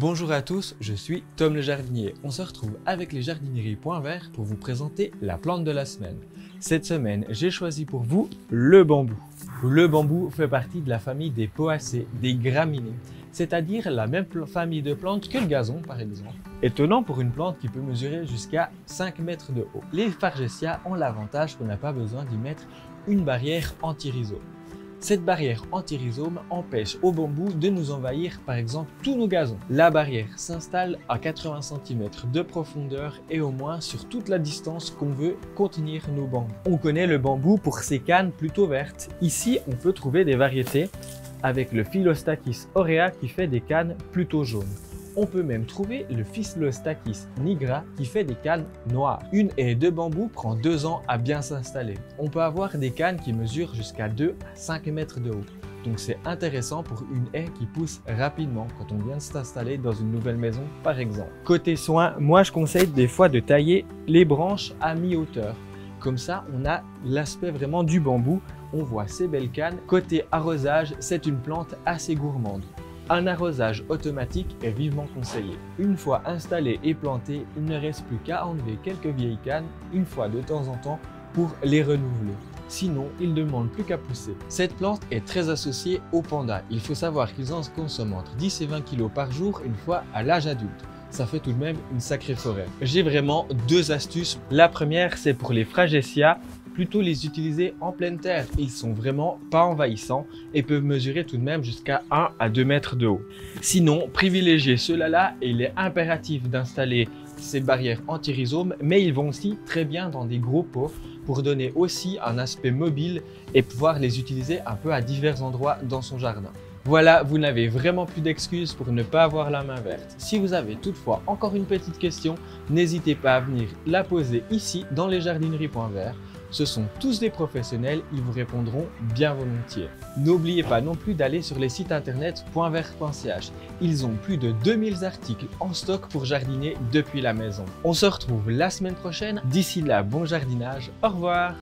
Bonjour à tous, je suis Tom le jardinier. On se retrouve avec les jardineries Point Vert pour vous présenter la plante de la semaine. Cette semaine, j'ai choisi pour vous le bambou. Le bambou fait partie de la famille des poacées, des graminées, c'est-à-dire la même famille de plantes que le gazon par exemple. Étonnant pour une plante qui peut mesurer jusqu'à 5 mètres de haut. Les Fargesia ont l'avantage qu'on n'a pas besoin d'y mettre une barrière anti-rhizome. Cette barrière anti-rhizome empêche au bambou de nous envahir par exemple tous nos gazons. La barrière s'installe à 80 cm de profondeur et au moins sur toute la distance qu'on veut contenir nos bambous. On connaît le bambou pour ses cannes plutôt vertes. Ici, on peut trouver des variétés avec le Phyllostachys aurea qui fait des cannes plutôt jaunes. On peut même trouver le Phyllostachys nigra qui fait des cannes noires. Une haie de bambou prend 2 ans à bien s'installer. On peut avoir des cannes qui mesurent jusqu'à 2 à 5 mètres de haut. Donc c'est intéressant pour une haie qui pousse rapidement quand on vient de s'installer dans une nouvelle maison par exemple. Côté soin, moi je conseille des fois de tailler les branches à mi-hauteur. Comme ça, on a l'aspect vraiment du bambou. On voit ces belles cannes. Côté arrosage, c'est une plante assez gourmande. Un arrosage automatique est vivement conseillé. Une fois installé et planté, il ne reste plus qu'à enlever quelques vieilles cannes une fois de temps en temps pour les renouveler. Sinon, il ne demande plus qu'à pousser. Cette plante est très associée aux pandas. Il faut savoir qu'ils en consomment entre 10 et 20 kg par jour une fois à l'âge adulte. Ça fait tout de même une sacrée forêt. J'ai vraiment 2 astuces. La première, c'est pour les Fargesia. Plutôt les utiliser en pleine terre. Ils sont vraiment pas envahissants et peuvent mesurer tout de même jusqu'à 1 à 2 mètres de haut. Sinon, privilégiez ceux-là et il est impératif d'installer ces barrières anti-rhizome, mais ils vont aussi très bien dans des gros pots pour donner aussi un aspect mobile et pouvoir les utiliser un peu à divers endroits dans son jardin. Voilà, vous n'avez vraiment plus d'excuses pour ne pas avoir la main verte. Si vous avez toutefois encore une petite question, n'hésitez pas à venir la poser ici dans les jardineries Point Vert. Ce sont tous des professionnels, ils vous répondront bien volontiers. N'oubliez pas non plus d'aller sur les sites internet pointvert.ch. Ils ont plus de 2000 articles en stock pour jardiner depuis la maison. On se retrouve la semaine prochaine. D'ici là, bon jardinage. Au revoir.